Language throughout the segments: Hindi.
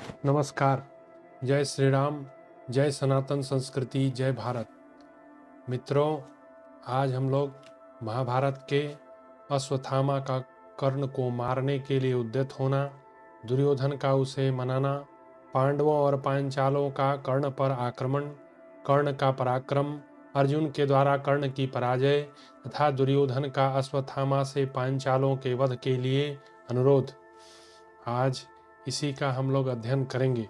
नमस्कार। जय श्री राम। जय सनातन संस्कृति। जय भारत। मित्रों, आज हम लोग महाभारत के अश्वत्थामा का कर्ण को मारने के लिए उद्यत होना, दुर्योधन का उसे मनाना, पांडवों और पांचालों का कर्ण पर आक्रमण, कर्ण का पराक्रम, अर्जुन के द्वारा कर्ण की पराजय तथा दुर्योधन का अश्वत्थामा से पांचालों के वध के लिए अनुरोध, आज इसी का हम लोग अध्ययन करेंगे।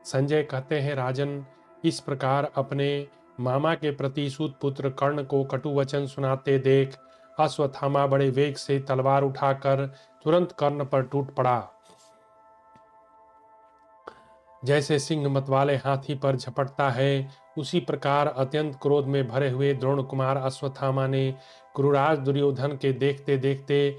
संजय कहते हैं, राजन, इस प्रकार अपने मामा के प्रति सूत पुत्र कर्ण को कटु वचन सुनाते देख अश्वत्थामा बड़े वेग से तलवार उठाकर तुरंत कर्ण पर टूट पड़ा। जैसे सिंह मतवाले हाथी पर झपटता है, उसी प्रकार अत्यंत क्रोध में भरे हुए द्रोण कुमार अश्वत्थामा ने क्रूराज दुर्योधन के देखते देखते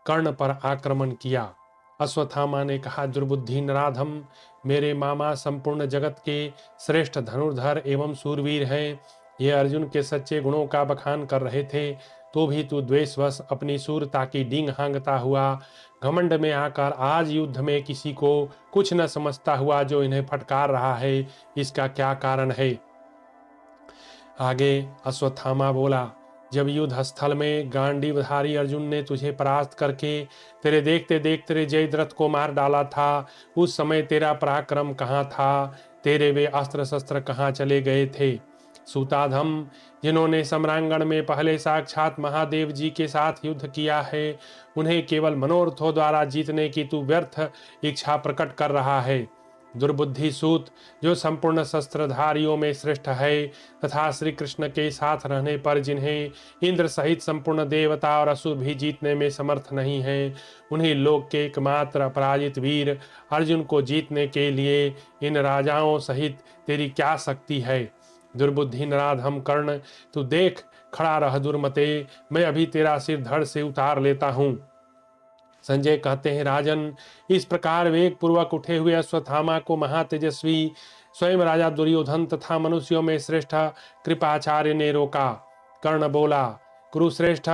कर्ण पर आक्रमण किया। अश्वत्थामा ने कहा, दुर्बुद्धि नराधम, मेरे मामा संपूर्ण जगत के श्रेष्ठ धनुर्धर एवं सूरवीर हैं। ये अर्जुन के सच्चे गुणों का बखान कर रहे थे, तो भी तू द्वेषवश अपनी सूरता की डींग हांगता हुआ घमंड में आकर आज युद्ध में किसी को कुछ न समझता हुआ जो इन्हें फटकार रहा है, इसका क्या कारण है? आगे अश्वत्थामा बोला, जब युद्ध स्थल में गांडीवधारी अर्जुन ने तुझे परास्त करके तेरे देखते देखते जयद्रथ को मार डाला था, उस समय तेरा पराक्रम कहाँ था? तेरे वे अस्त्र शस्त्र कहाँ चले गए थे? सूताधम, जिन्होंने सम्रांगण में पहले साक्षात महादेव जी के साथ युद्ध किया है, उन्हें केवल मनोरथों द्वारा जीतने की तू व्यर्थ इच्छा प्रकट कर रहा है। दुर्बुद्धि सूत, जो संपूर्ण शस्त्रधारियों में श्रेष्ठ है तथा श्री कृष्ण के साथ रहने पर जिन्हें इंद्र सहित संपूर्ण देवता और असुर भी जीतने में समर्थ नहीं है, उन्हीं लोक के एकमात्र अपराजित वीर अर्जुन को जीतने के लिए इन राजाओं सहित तेरी क्या शक्ति है? दुर्बुद्धि नराधम कर्ण, तू देख खड़ा रह दुर्मते, मैं अभी तेरा सिर धड़ से उतार लेता हूँ। संजय कहते हैं, राजन, इस प्रकार वेग पूर्वक उठे हुए अश्वत्थामा को महातेजस्वी स्वयं राजा दुर्योधन तथा मनुष्यों में श्रेष्ठ कृपाचार्य ने रोका। कर्ण बोला, कुरुश्रेष्ठ,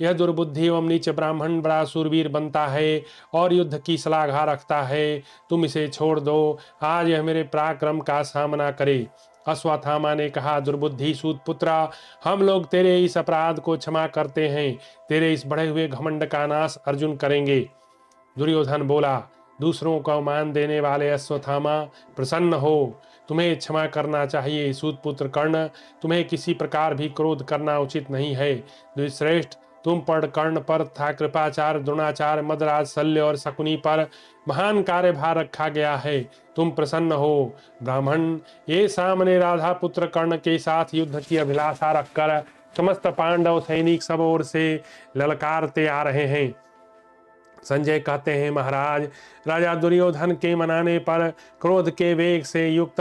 यह दुर्बुद्धि एवं नीच ब्राह्मण बड़ा सूरवीर बनता है और युद्ध की श्लाघा रखता है। तुम इसे छोड़ दो, आज यह मेरे पराक्रम का सामना करे। अश्वत्थामा ने कहा, दुर्बुद्धि सूत पुत्रा, हम लोग तेरे इस अपराध को क्षमा करते हैं। तेरे इस बढ़े हुए घमंड का नाश अर्जुन करेंगे। दुर्योधन बोला, दूसरों को मान देने वाले अश्वत्थामा, प्रसन्न हो, तुम्हें क्षमा करना चाहिए। सूतपुत्र कर्ण, तुम्हें किसी प्रकार भी क्रोध करना उचित नहीं है। द्विश्रेष्ठ, तुम पर कर्ण पर तथा कृपाचार्य, द्रोणाचार्य, मदराज, शल्य और शकुनी पर महान कार्यभार रखा गया है। तुम प्रसन्न हो। ब्राह्मण, ये सामने राधा पुत्र कर्ण के साथ युद्ध की अभिलाषा रखकर समस्त पांडव सैनिक सब ओर से ललकारते आ रहे हैं। संजय कहते हैं, महाराज, राजा दुर्योधन के मनाने पर क्रोध के वेग से युक्त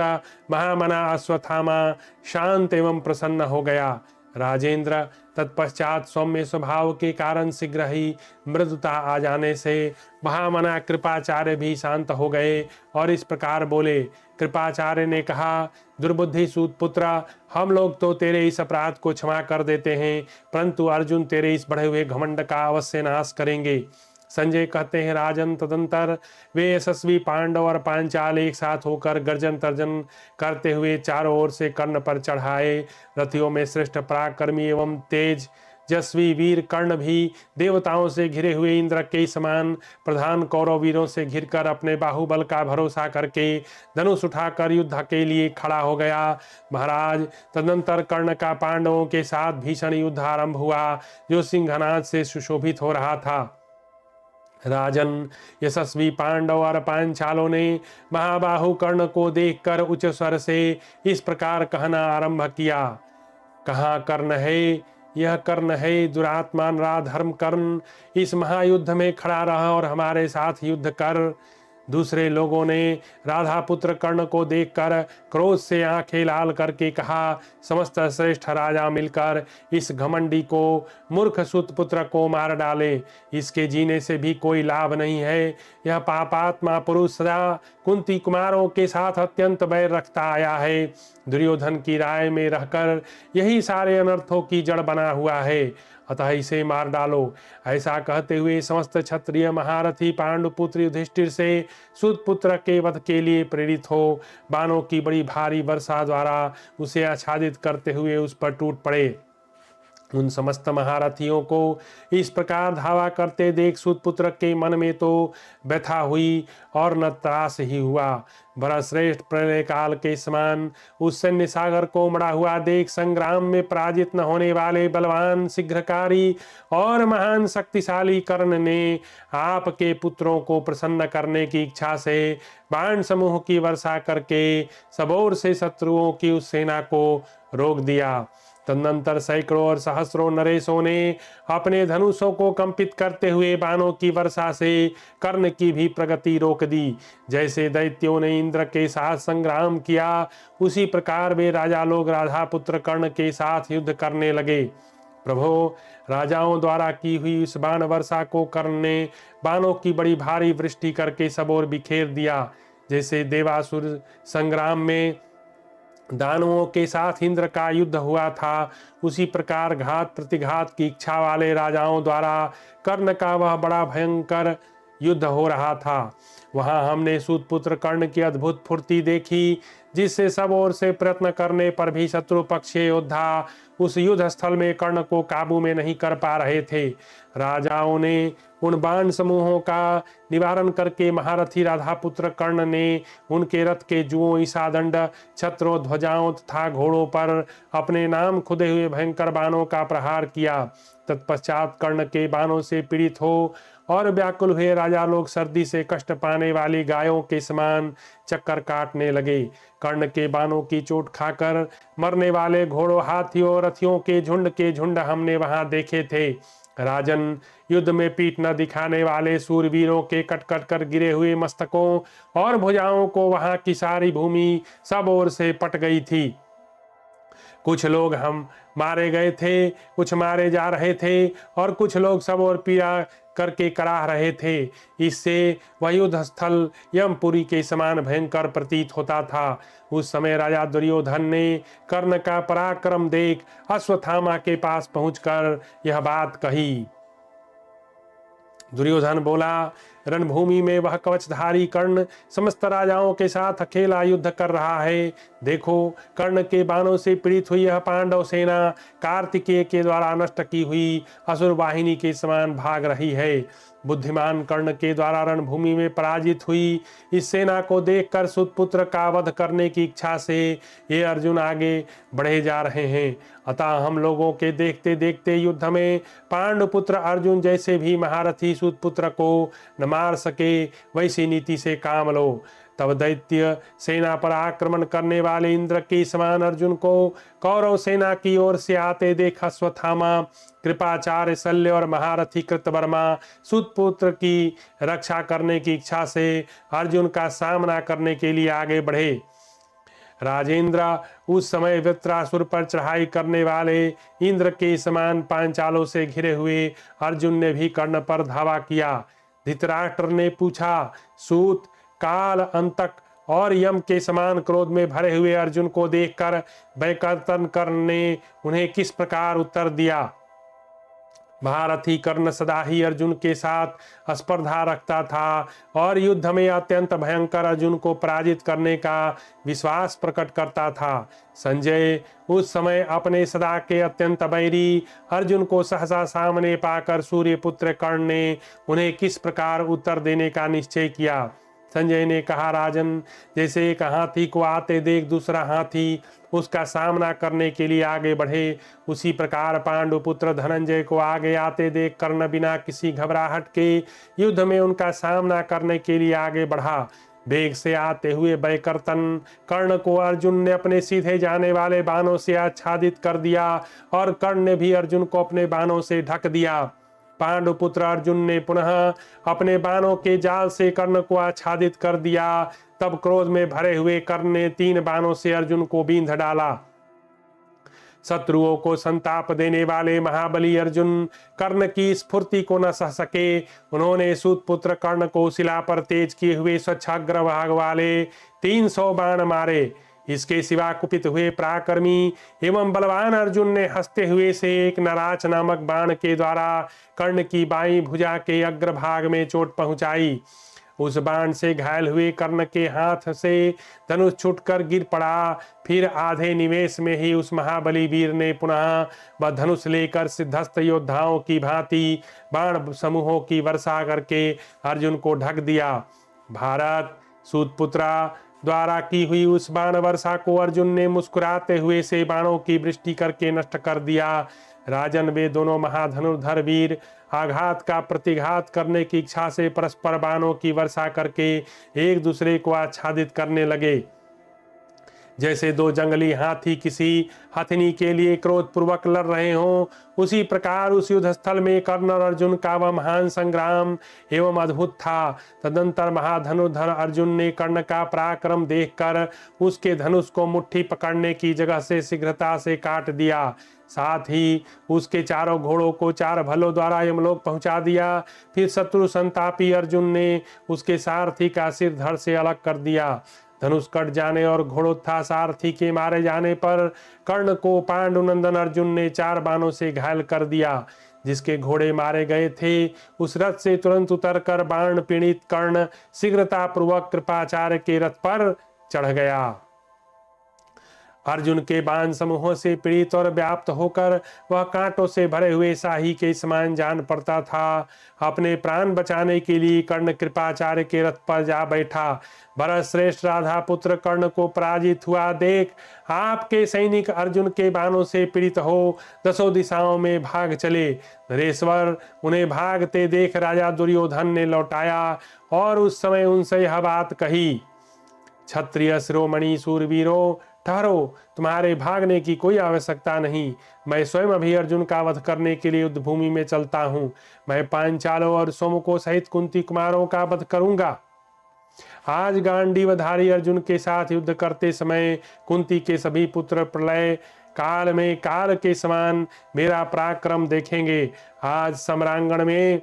महामना अश्वत्थामा शांत एवं प्रसन्न हो गया। राजेंद्र, तत्पश्चात सौम्य स्वभाव के कारण शीघ्र ही मृदुता आ जाने से महामना कृपाचार्य भी शांत हो गए और इस प्रकार बोले। कृपाचार्य ने कहा, दुर्बुद्धि सूत पुत्र, हम लोग तो तेरे इस अपराध को क्षमा कर देते हैं, परंतु अर्जुन तेरे इस बढ़े हुए घमंड का अवश्य नाश करेंगे। संजय कहते हैं, राजन, तदंतर वे यशस्वी पांडव और पांचाल एक साथ होकर गर्जन तर्जन करते हुए चारों ओर से कर्ण पर चढ़ाए। रथियों में श्रेष्ठ पराक्रमी एवं तेज यशस्वी वीर कर्ण भी देवताओं से घिरे हुए इंद्र के समान प्रधान कौरव वीरों से घिरकर अपने बाहुबल का भरोसा करके धनुष उठाकर युद्ध के लिए खड़ा हो गया। महाराज, तदनंतर कर्ण का पांडवों के साथ भीषण युद्ध आरंभ हुआ, जो सिंहनाद से सुशोभित हो रहा था। राजन, यशस्वी पांडव और पांचालों ने महाबाहु कर्ण को देखकर उच्च स्वर से इस प्रकार कहना आरंभ किया, कहाँ कर्ण है? यह कर्ण है, दुरात्मा नराधर्म कर्ण, इस महायुद्ध में खड़ा रहा और हमारे साथ युद्ध कर। दूसरे लोगों ने राधा पुत्र कर्ण को देखकर क्रोध से आंखें लाल करके कहा, समस्त श्रेष्ठ राजा मिलकर इस घमंडी को, मूर्ख सुत पुत्र को मार डाले। इसके जीने से भी कोई लाभ नहीं है। यह पापात्मा पुरुष सदा कुंती कुमारों के साथ अत्यंत बैर रखता आया है। दुर्योधन की राय में रहकर यही सारे अनर्थों की जड़ बना हुआ है। अतः इसे मार डालो। ऐसा कहते हुए समस्त क्षत्रिय महारथी पांडुपुत्र युधिष्ठिर से सूतपुत्र के वध के लिए प्रेरित हो बाणों की बड़ी भारी वर्षा द्वारा उसे आच्छादित करते हुए उस पर टूट पड़े। उन समस्त महारथियों को इस प्रकार धावा करते देख सूतपुत्र के मन में तो व्यथा हुई और न त्रास ही हुआ। भरतश्रेष्ठ प्रलय काल के समान उस सैन्य सागर को उमड़ा हुआ देख संग्राम में पराजित न होने वाले बलवान शीघ्रकारी और महान शक्तिशाली कर्ण ने आपके पुत्रों को प्रसन्न करने की इच्छा से बाण समूह की वर्षा करके सबोर से शत्रुओं की उस सेना को रोक दिया। तदनंतर सैकड़ों और सहस्रों नरेशों ने अपने धनुषों को कंपित करते हुए बाणों की वर्षा से कर्ण की भी प्रगति रोक दी। जैसे दैत्यों ने इंद्र के साथ संग्राम किया उसी प्रकार वे राजा लोग राधा पुत्र कर्ण के साथ युद्ध करने लगे। प्रभो, राजाओं द्वारा की हुई इस बाण वर्षा को कर्ण ने बाणों की बड़ी भारी वृष्टि करके सब ओर बिखेर दिया। जैसे देवासुर संग्राम में दानवों के साथ इंद्र का युद्ध हुआ था उसी प्रकार घात प्रतिघात की इच्छा वाले राजाओं द्वारा कर्ण का वह बड़ा भयंकर युद्ध हो रहा था। वहां हमने सूतपुत्र कर्ण की अद्भुत फुर्ती देखी जिससे सब ओर से प्रयत्न करने पर भी शत्रु पक्ष के योद्धा उस युद्ध स्थल में कर्ण को काबू में नहीं कर पा रहे थे। राजाओं ने उन बाण समूहों का निवारण करके महारथी राधा पुत्र कर्ण ने उनके रथ के जुओं ईसादंड छत्रों ध्वजाओं तथा घोड़ों पर अपने नाम खुदे हुए भयंकर बाणों का प्रहार किया। तत्पश्चात कर्ण के बाणों से पीड़ित हो और व्याकुल हुए राजा लोग सर्दी से कष्ट पाने वाली गायों के समान चक्कर काटने लगे। कर्ण के बाणों की चोट खाकर मरने वाले घोड़ों हाथियों और रथियों के झुंड हमने वहां देखे थे। राजन, युद्ध में पीठ न दिखाने वाले सूरवीरों के कट कट कर गिरे हुए मस्तकों और भुजाओं को वहां की सारी भूमि सब ओर से पट गई थी। कुछ लोग हम मारे गए थे, कुछ मारे जा रहे थे और कुछ लोग सब और पीड़ा करके कराह रहे थे। इससे वह युद्ध स्थल यमपुरी के समान भयंकर प्रतीत होता था। उस समय राजा दुर्योधन ने कर्ण का पराक्रम देख अश्वत्थामा के पास पहुंचकर यह बात कही। दुर्योधन बोला, रणभूमि में वह कवचधारी कर्ण समस्त राजाओं के साथ अकेला युद्ध कर रहा है। देखो, कर्ण के बाणों से पीड़ित हुई यह पांडव सेना कार्तिकेय के द्वारा नष्ट की हुई असुर वाहिनी के समान भाग रही है। बुद्धिमान कर्ण के द्वारा रणभूमि में पराजित हुई इस सेना को देखकर सुतपुत्र का वध करने की इच्छा से ये अर्जुन आगे बढ़े जा रहे हैं। अतः हम लोगों के देखते देखते युद्ध में पांडुपुत्र अर्जुन जैसे भी महारथी सुतपुत्र को न मार सके वैसी नीति से काम लो। तब दैत्य सेना पर आक्रमण करने वाले इंद्र के समान अर्जुन को कौरव सेना की ओर से आते देख अश्वत्थामा, कृपाचार्य, शल्य और महारथी कृतवर्मा सुतपुत्र की रक्षा करने की इच्छा से अर्जुन का सामना करने के लिए आगे बढ़े। राजेंद्र, उस समय वृत्रासुर पर चढ़ाई करने वाले इंद्र के समान पांचालों से घिरे हुए अर्जुन ने भी कर्ण पर धावा किया। धृतराष्ट्र ने पूछा, सूत, काल, अंतक और यम के समान क्रोध में भरे हुए अर्जुन को देखकर वैकर्तन कर्ण ने उन्हें किस प्रकार उत्तर दिया। महारथी कर्ण सदा ही अर्जुन के साथ स्पर्धा रखता था और युद्ध में अत्यंत भयंकर अर्जुन को पराजित करने का विश्वास प्रकट करता था। संजय उस समय अपने सदा के अत्यंत बैरी अर्जुन को सहसा सामने पाकर सूर्यपुत्र कर्ण ने उन्हें किस प्रकार उत्तर देने का निश्चय किया। संजय ने कहा, राजन, जैसे एक हाथी को आते देख दूसरा हाथी उसका सामना करने के लिए आगे बढ़े, उसी प्रकार पांडुपुत्र धनंजय को आगे आते देख कर्ण बिना किसी घबराहट के युद्ध में उनका सामना करने के लिए आगे बढ़ा। वेग से आते हुए वैकर्तन कर्ण को अर्जुन ने अपने सीधे जाने वाले बाणों से आच्छादित कर दिया और कर्ण ने भी अर्जुन को अपने बाणों से ढक दिया। पांडुपुत्र अर्जुन ने पुनः अपने बाणों के जाल से कर्ण को आच्छादित कर दिया। तब क्रोध में भरे हुए कर्ण ने 3 बाणों से अर्जुन को बींध डाला। शत्रुओं को संताप देने वाले महाबली अर्जुन कर्ण की स्फूर्ति को न सह सके। उन्होंने सूतपुत्र कर्ण को शिला पर तेज किए हुए स्वच्छ अग्रभाग वाले 300 बाण मारे। इसके सिवा कुपित हुए पराक्रमी एवं बलवान अर्जुन ने हंसते हुए से एक नराच नामक बाण के द्वारा कर्ण की बाईं भुजा के अग्रभाग में चोट पहुंचाई। उस बाण से घायल हुए कर्ण के हाथ से धनुष छूटकर गिर पड़ा। फिर आधे निवेश में ही उस महाबली वीर ने पुनः वह धनुष लेकर सिद्धस्थ योद्धाओं की भांति बाण समूहों की वर्षा करके अर्जुन को ढक दिया। भारत सूतपुत्रा द्वारा की हुई उस बाण वर्षा को अर्जुन ने मुस्कुराते हुए से बाणों की वृष्टि करके नष्ट कर दिया। राजन, वे दोनों महाधनुर्धर वीर आघात का प्रतिघात करने की इच्छा से परस्पर बाणों की वर्षा करके एक दूसरे को आच्छादित करने लगे। जैसे दो जंगली हाथी किसी हथिनी के लिए क्रोध पूर्वक लड़ रहे हों, उसी प्रकार उस युद्ध स्थल में कर्ण और अर्जुन का वह महान संग्राम एवं अद्भुत था। तदंतर महाधनुर्धर अर्जुन ने कर्ण का पराक्रम देखकर उसके धनुष को मुट्ठी पकड़ने की जगह से शीघ्रता से काट दिया। साथ ही उसके चारों घोड़ों को चार भल्लों द्वारा यमलोक पहुंचा दिया। फिर शत्रु संतापी अर्जुन ने उसके सारथी का सिर धड़ से अलग कर दिया। धनुष कट जाने और घोड़ोत्था सारथी के मारे जाने पर कर्ण को पांडुनंदन अर्जुन ने चार बाणों से घायल कर दिया। जिसके घोड़े मारे गए थे उस रथ से तुरंत उतरकर बाण पीड़ित कर्ण शीघ्रता पूर्वक कृपाचार्य के रथ पर चढ़ गया। अर्जुन के बाण समूहों से पीड़ित और व्याप्त होकर वह कांटों से भरे हुए शाही के समान जान पड़ता था। अपने प्राण बचाने के लिए कर्ण कृपाचार्य के रथ पर जा बैठा। भरत श्रेष्ठ राधा पुत्र कर्ण को पराजित हुआ देख आपके सैनिक अर्जुन के बाणों से पीड़ित हो दसों दिशाओं में भाग चले। नरेश्वर, उन्हें भागते देख राजा दुर्योधन ने लौटाया और उस समय उनसे यह बात कही, क्षत्रिय शिरोमणि सूरवीरों, ठहरो, तुम्हारे भागने की कोई आवश्यकता नहीं। मैं स्वयं अभी अर्जुन का वध करने के लिए युद्ध भूमि में चलता हूँ। मैं पांचालों और सोमको सहित कुंती कुमारों का वध करूंगा। आज गांडीवधारी अर्जुन के साथ युद्ध करते समय कुंती के सभी पुत्र प्रलय काल में काल के समान मेरा पराक्रम देखेंगे। आज सम्रांगण में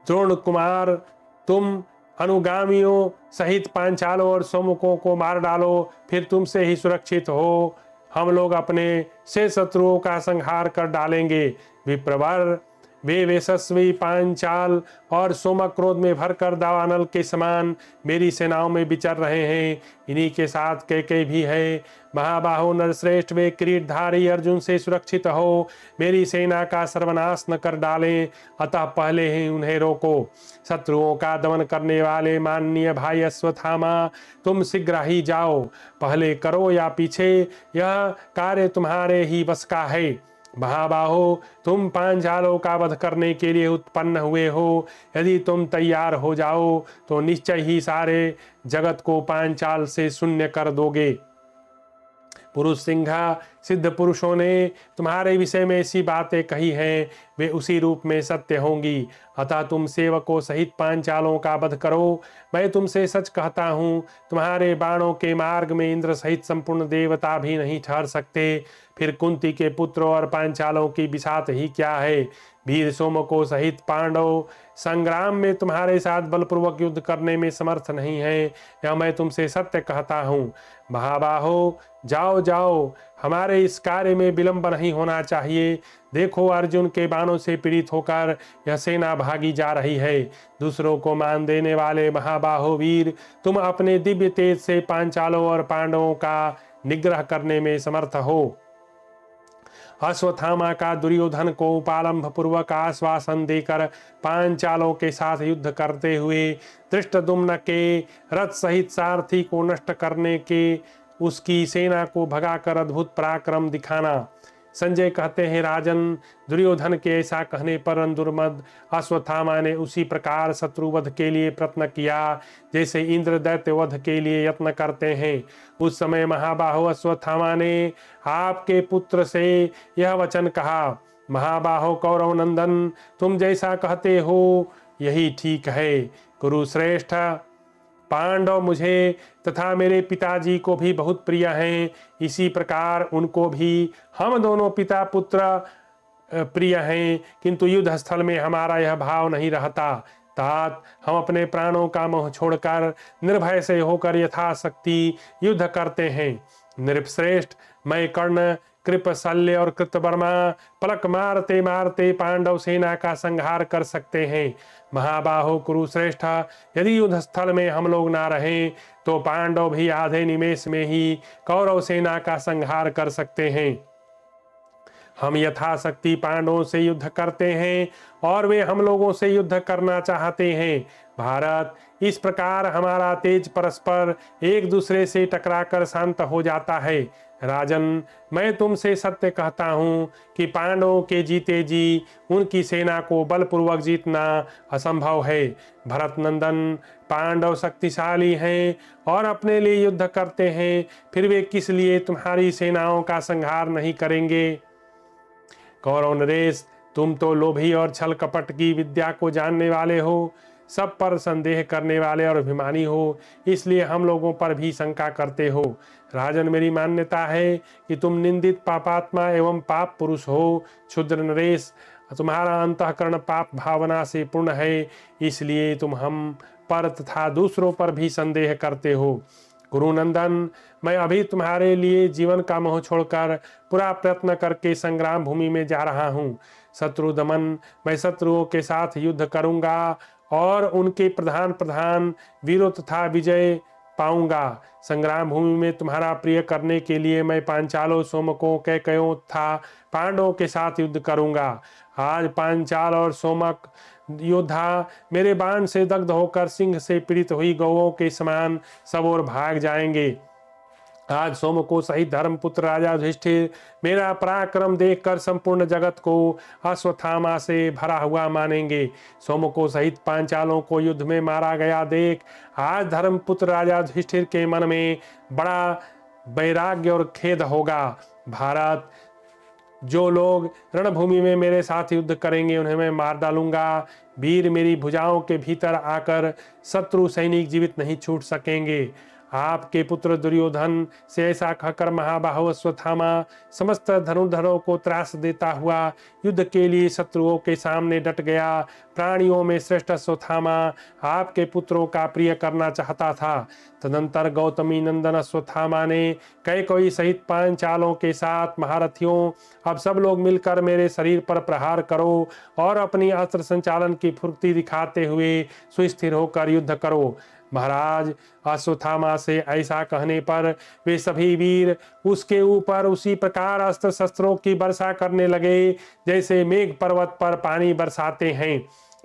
द्रोण कुमार, तुम अनुगामियों सहित पांचालों और सोमकों को मार डालो, फिर तुमसे ही सुरक्षित हो। हम लोग अपने से शत्रुओं का संहार कर डालेंगे। विप्रवर, वे यशस्वी पांचाल और सोमक क्रोध में भरकर दावानल के समान मेरी सेनाओं में विचर रहे हैं। इन्हीं के साथ कैकेयी भी है। महाबाहो नरश्रेष्ठ, वे किरीटधारी अर्जुन से सुरक्षित हो मेरी सेना का सर्वनाश न कर डालें, अतः पहले ही उन्हें रोको। शत्रुओं का दमन करने वाले माननीय भाई अश्वत्थामा, तुम शीघ्र ही जाओ। पहले करो या पीछे, यह कार्य तुम्हारे ही बस का है। महाबाहो, तुम पांचालों का वध करने के लिए उत्पन्न हुए हो। यदि तुम तैयार हो जाओ तो निश्चय ही सारे जगत को पांचाल से शून्य कर दोगे। पुरुष सिंहा, सिद्ध पुरुषों ने तुम्हारे विषय में ऐसी बातें कही हैं, वे उसी रूप में सत्य होंगी। अतः तुम सेवकों सहित पांचालों का वध करो। मैं तुमसे सच कहता हूँ, तुम्हारे बाणों के मार्ग में इंद्र सहित संपूर्ण देवता भी नहीं ठहर सकते। फिर कुंती के पुत्रों और पांचालों की बिसात ही क्या है। वीर सोमको सहित पांडव संग्राम में तुम्हारे साथ बलपूर्वक युद्ध करने में समर्थ नहीं है, यह मैं तुमसे सत्य कहता हूँ। महाबाहो, जाओ जाओ, हमारे इस कार्य में विलंब नहीं होना चाहिए। देखो, अर्जुन के बाणों से पीड़ित होकर यह सेना भागी जा रही है। दूसरों को मान देने वाले महाबाहो वीर, तुम अपने दिव्य तेज से पांचालों और पांडवों का निग्रह करने में समर्थ हो। अश्वत्थामा का दुर्योधन को उपालंभ पूर्वक आश्वासन देकर पांचालों के साथ युद्ध करते हुए धृष्टद्युम्न के रथ सहित सारथी को नष्ट करने के उसकी सेना को भगाकर अद्भुत पराक्रम दिखाना। संजय कहते हैं, राजन, दुर्योधन के ऐसा कहने पर अंदुर्मद अश्वत्थामा ने उसी प्रकार शत्रुवध के लिए प्रयत्न किया जैसे इंद्र दैत्य वध के लिए यत्न करते हैं। उस समय महाबाहो अश्वत्थामा ने आपके पुत्र से यह वचन कहा, महाबाहो कौरव नंदन, तुम जैसा कहते हो यही ठीक है। कुरुश्रेष्ठ, पांडव मुझे तथा मेरे पिताजी को भी बहुत प्रिय हैं, इसी प्रकार उनको भी हम दोनों पिता पुत्र प्रिय हैं, किंतु युद्ध स्थल में हमारा यह भाव नहीं रहता। तात हम अपने प्राणों का मोह छोड़कर निर्भय से होकर यथाशक्ति युद्ध करते हैं। नृपश्रेष्ठ, मैं कर्ण, कृप, शल्य और कृतवर्मा पलक मारते मारते पांडव सेना का संहार कर सकते हैं। महाबाहो कुरुश्रेष्ठ, यदि युद्ध स्थल में हम लोग ना रहें तो पांडव भी आधे निमेष में ही कौरव सेना का संहार कर सकते हैं। हम यथाशक्ति पांडवों से युद्ध करते हैं और वे हम लोगों से युद्ध करना चाहते हैं। भारत, इस प्रकार हमारा तेज परस्पर एक दूसरे से टकराकर शांत हो जाता है। राजन, मैं तुमसे सत्य कहता हूँ कि पांडवों के जीते जी उनकी सेना को बलपूर्वक जीतना असंभव है। भरत नंदन, पांडव शक्तिशाली हैं और अपने लिए युद्ध करते हैं, फिर वे किस लिए तुम्हारी सेनाओं का संहार नहीं करेंगे। कौरव नरेश, तुम तो लोभी और छल कपट की विद्या को जानने वाले हो, सब पर संदेह करने वाले और अभिमानी हो, इसलिए हम लोगों पर भी शंका करते हो। राजन, मेरी मान्यता है कि तुम निंदित पापात्मा एवं पाप पुरुष हो। क्षुद्र नरेश, तुम्हारा अंतःकरण पाप भावना से पूर्ण है, इसलिए तुम हम पर तथा दूसरों पर भी संदेह करते हो। गुरुनंदन, मैं अभी तुम्हारे लिए जीवन का मोह छोड़कर पूरा प्रयत्न करके संग्राम भूमि में जा रहा हूँ। शत्रु दमन, मैं शत्रुओं के साथ युद्ध करूंगा और उनके प्रधान प्रधान वीरों तथा विजय पाऊंगा। संग्राम भूमि में तुम्हारा प्रिय करने के लिए मैं पांचालों, सोमकों, कैकयों तथा पांडवों के साथ युद्ध करूंगा। आज पांचाल और सोमक योद्धा मेरे बाण से दग्ध होकर सिंह से पीड़ित हुई गौओं के समान सब ओर भाग जाएंगे। आज सोमको सहित धर्मपुत्र राजा युधिष्ठिर मेरा पराक्रम देखकर संपूर्ण जगत को अश्वत्थामा से भरा हुआ मानेंगे। सोमको सहित पांचालों को युद्ध में मारा गया देख आज धर्मपुत्र राजा युधिष्ठिर के मन में बड़ा वैराग्य और खेद होगा। भारत, जो लोग रणभूमि में मेरे साथ युद्ध करेंगे उन्हें मैं मार डालूंगा। वीर मेरी भुजाओं के भीतर आकर शत्रु सैनिक जीवित नहीं छूट सकेंगे। आपके पुत्र दुर्योधन से ऐसा कहकर महाबाहु अश्वत्थामा समस्त धनुर्धरों को त्रास देता हुआ युद्ध के लिए शत्रुओं के सामने डट गया। प्राणियों में श्रेष्ठ अश्वत्थामा आपके पुत्रों का प्रिय करना चाहता था। तदंतर गौतमी नंदन अश्वत्थामा ने कैकेयी सहित पांचालों के साथ महारथियों, अब सब लोग मिलकर मेरे शरीर पर प्रहार करो और अपनी अस्त्र संचालन की फुर्ती दिखाते हुए सुस्थिर होकर युद्ध करो। महाराज, अश्वत्थामा से ऐसा कहने पर वे सभी वीर उसके ऊपर उसी प्रकार अस्त्र शस्त्रों की वर्षा करने लगे जैसे मेघ पर्वत पर पानी बरसाते हैं।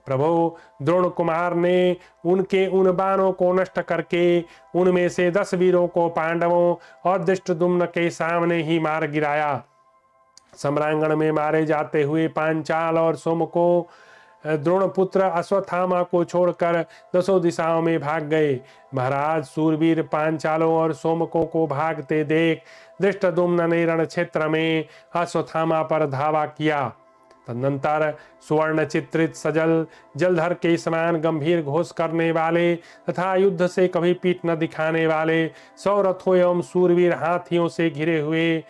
प्रभु, द्रोण कुमार ने उनके उन बाणों को नष्ट करके उनमें से 10 वीरों को पांडवों और धृष्टद्युम्न के सामने ही मार गिराया। सम्रांगण में मारे जाते हुए पांचाल और सोमको द्रोणपुत्र अश्वत्थामा को छोड़कर 10 दिशाओं में भाग गए। महाराज, सूरवीर पांचालों और सोमकों को भागते देख धृष्टद्युम्न ने रण क्षेत्र में अश्वत्थामा पर धावा किया। तदनंतर सुवर्ण चित्रित सजल जलधर के समान गंभीर घोष करने वाले तथा युद्ध से कभी पीठ न दिखाने वाले 100 रथों एवं सूरवीर हाथियों से घिरे हुए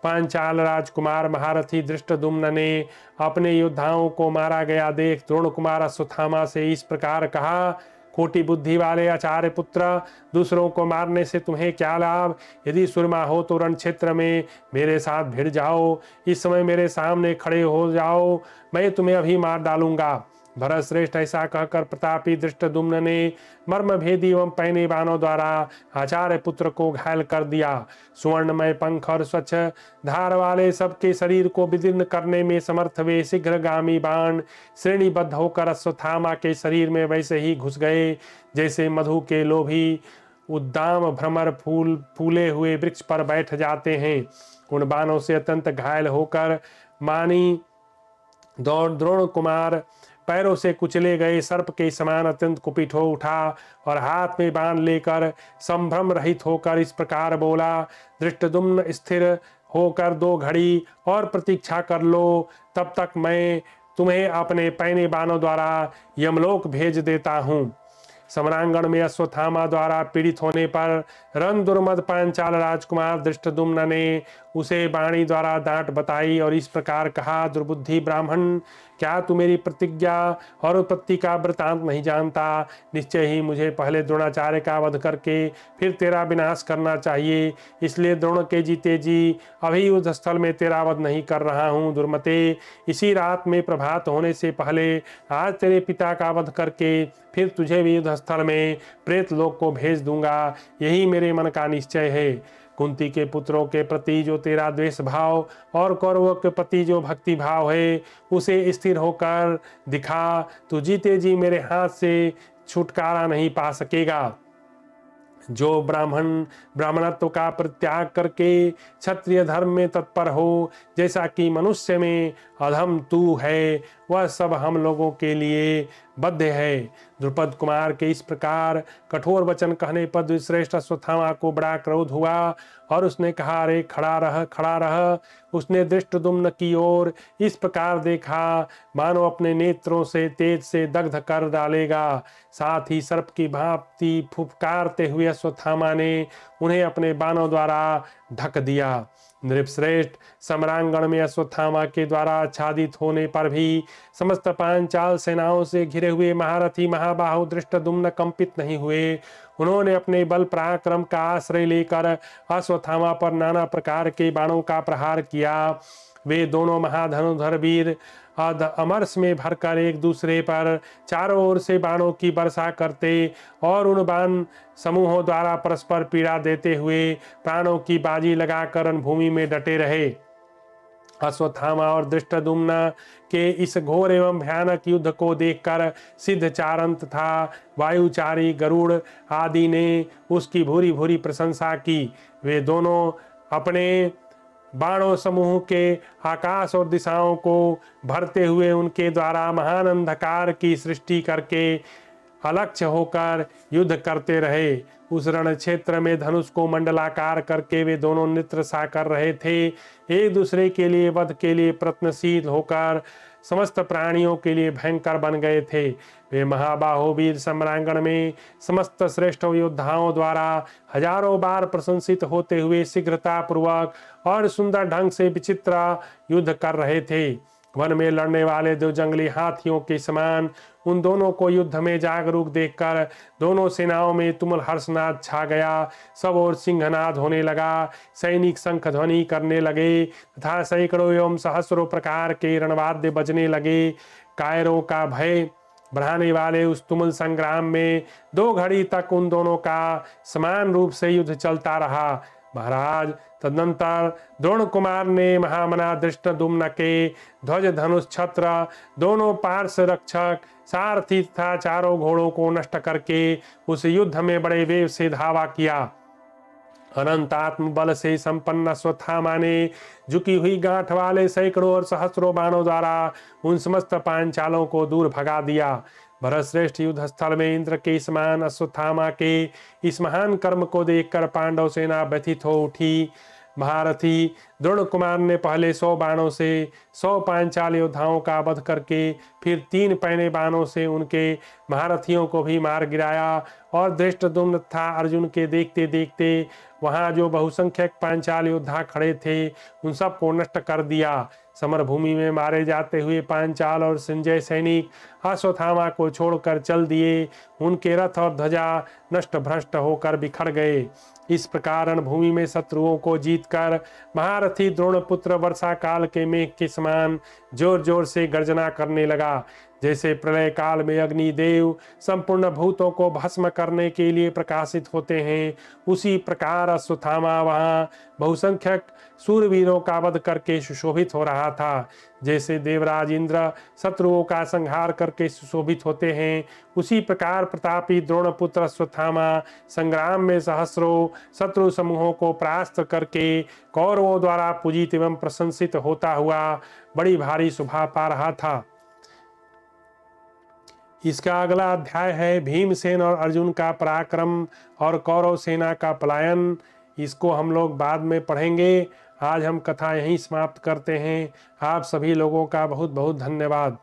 पांचाल राजकुमार महारथी धृष्टद्युम्न ने अपने योद्धाओं को मारा गया देख द्रोण कुमार अश्वत्थामा से इस प्रकार कहा, खोटी बुद्धि वाले आचार्य पुत्र, दूसरों को मारने से तुम्हें क्या लाभ। यदि सुरमा हो तो रण क्षेत्र में मेरे साथ भिड़ जाओ। इस समय मेरे सामने खड़े हो जाओ, मैं तुम्हें अभी मार डालूंगा। भरत श्रेष्ठ ऐसा कहकर प्रतापी धृष्टद्युम्न ने मर्म भेदी एवं पैने बाणों द्वारा आचार्य पुत्र को घायल कर दिया। सुवर्णमय पंख और स्वच्छ धार वाले सबके शरीर को विदीर्ण करने में समर्थ वे शीघ्रगामी बाण श्रेणीबद्ध होकर अश्वत्थामा के शरीर में वैसे ही घुस गए जैसे मधु के लोभी उद्दाम भ्रमर फूले हुए वृक्ष पर बैठ जाते हैं। उन बाणों से अत्यंत घायल होकर मानी द्रोण कुमार पैरों से कुचले गए सर्प के समान अत्यंत कुपित हो उठा और हाथ में बाण लेकर संभ्रम रहित होकर इस प्रकार बोला, धृष्टद्युम्न, स्थिर होकर 2 घड़ी और प्रतीक्षा कर लो, तब तक मैं तुम्हें अपने पैने बाणों द्वारा यमलोक भेज देता हूँ। सम्रांगण में अश्वत्थामा द्वारा पीड़ित होने पर रण दुर्मद पांचाल राजकुमार धृष्टद्युम्न ने उसे वाणी द्वारा डांट बताई और इस प्रकार कहा, दुर्बुद्धि ब्राह्मण, क्या तू मेरी प्रतिज्ञा और उत्पत्ति का वृतांत नहीं जानता? निश्चय ही मुझे पहले द्रोणाचार्य का वध करके फिर तेरा विनाश करना चाहिए। इसलिए द्रोण के जीते जी अभी युद्ध स्थल में तेरा वध नहीं कर रहा हूँ। दुर्मते, इसी रात में प्रभात होने से पहले आज तेरे पिता का वध करके फिर तुझे भी युद्ध स्थल में प्रेत लोक को भेज दूंगा। यही मेरे मन का निश्चय है। कुंती के पुत्रों के प्रति जो तेरा द्वेष भाव और कौरवों के प्रति जो भक्ति भाव है, उसे स्थिर होकर दिखा। तू जीते जी मेरे हाथ से छुटकारा नहीं पा सकेगा। जो ब्राह्मणत्व का परित्याग करके क्षत्रिय धर्म में तत्पर हो, जैसा कि मनुष्य में अधम तू है, वह सब हम लोगों के लिए बद्ध है। द्रुपद कुमार के इस प्रकार कठोर वचन कहने पर श्रेष्ठ अश्वत्थामा को बड़ा क्रोध हुआ और उसने कहा, अरे खड़ा रह, खड़ा रह। उसने धृष्टद्युम्न की ओर इस प्रकार देखा मानो अपने नेत्रों से तेज से दग्ध कर डालेगा। साथ ही सर्प की भांति फुफकारते हुए अश्वत्थामा ने उन्हें अपने बाणों द्वारा ढक दिया। नृपश्रेष्ठ, सम्रांगण में अश्वत्थामा के द्वारा आच्छादित होने पर भी समस्त पांचाल सेनाओं से घिरे हुए महारथी महाबाहु धृष्टद्युम्न कंपित नहीं हुए। उन्होंने अपने बल पराक्रम का आश्रय लेकर अश्वत्थामा पर नाना प्रकार के बाणों का प्रहार किया। वे दोनों महाधनुधर वीर अमरस में भरकर एक दूसरे पर चारों ओर से बाणों की वर्षा करते और उन बाण समूहों द्वारा परस्पर पीड़ा देते हुए प्राणों की बाजी लगाकर रणभूमि में डटे रहे। अश्वत्थामा और धृष्टद्युम्न के इस घोर एवं भयानक युद्ध को देखकर सिद्धचारण तथा वायुचारी गरुड़ आदि ने उसकी भूरी भूरी प्रशंसा की। वे दोनों अपने बाणों समूह के आकाश और दिशाओं को भरते हुए उनके द्वारा महान अंधकार की सृष्टि करके अलक्ष्य होकर युद्ध करते रहे। उस रण क्षेत्र में धनुष को मंडलाकार करके वे दोनों नृत्य सा कर रहे थे। एक दूसरे के लिए वध के लिए प्रयत्नशील होकर समस्त प्राणियों के लिए भयंकर बन गए थे। वे महाबाहो वीर सम्रांगण में समस्त श्रेष्ठ योद्धाओं द्वारा हजारों बार प्रशंसित होते हुए शीघ्रता पूर्वक और सुंदर ढंग से विचित्र युद्ध कर रहे थे। वन में लड़ने वाले दो जंगली हाथियों के समान उन दोनों को युद्ध में जागरूक देखकर दोनों सेनाओं में तुमुल हर्षनाद छा गया। सब ओर सिंहनाद होने लगा, सैनिक शंख ध्वनि करने लगे तथा सैकड़ों एवं सहस्रों प्रकार के रणवाद्य बजने लगे। कायरों का भय बढ़ाने वाले उस तुमुल संग्राम में 2 घड़ी तक उन दोनों का समान रूप से युद्ध चलता रहा। महाराज, तदनंतर द्रोण कुमार ने महामना धृष्टद्युम्न के ध्वज धनुष छत्र दोनों पार्श्व रक्षक सारथी तथा चारों घोड़ों को नष्ट करके उस युद्ध में बड़े वेग से धावा किया। अनंत आत्म बल से संपन्न अश्वत्थामा ने झुकी हुई गांठ वाले सैकड़ों और सहस्रों बाणों द्वारा उन समस्त पांचालों को दूर भगा दिया। भरतश्रेष्ठ युद्ध स्थल में इंद्र के समान अश्वत्थामा के इस महान कर्म को देखकर पांडव सेना व्यथित हो उठी। महारथी द्रोण कुमार ने पहले 100 बाणों से 100 पांचाल योद्धाओं का वध करके फिर 3 पैने बाणों से उनके महारथियों को भी मार गिराया और धृष्टद्युम्न तथा अर्जुन के देखते देखते वहां जो बहुसंख्यक पांचाल योद्धा खड़े थे उन सब को नष्ट कर दिया। समर भूमि में मारे जाते हुए पांचाल और संजय सैनिक अश्वत्थामा को छोड़कर चल दिए। उनके रथ और ध्वजा नष्ट भ्रष्ट होकर बिखर गए। इस प्रकार रणभूमि में शत्रुओं को जीतकर महारथी द्रोणपुत्र वर्षा काल के मेघ के समान जोर जोर से गर्जना करने लगा। जैसे प्रलय काल में अग्निदेव संपूर्ण भूतों को भस्म करने के लिए प्रकाशित होते हैं, उसी प्रकार अश्वत्थामा वहां बहुसंख्यक सूरवीरों का वध करके सुशोभित हो रहा था। जैसे देवराज इंद्र शत्रुओं का संहार करके सुशोभित होते हैं, उसी प्रकार प्रतापी द्रोणपुत्र अश्वत्थामा संग्राम में सहस्रों शत्रु समूहों को परास्त करके कौरवों द्वारा पूजित एवं प्रशंसित होता हुआ बड़ी भारी शोभा पा रहा था। इसका अगला अध्याय है भीमसेन और अर्जुन का पराक्रम और कौरव सेना का पलायन। इसको हम लोग बाद में पढ़ेंगे। आज हम कथा यहीं समाप्त करते हैं। आप सभी लोगों का बहुत बहुत धन्यवाद।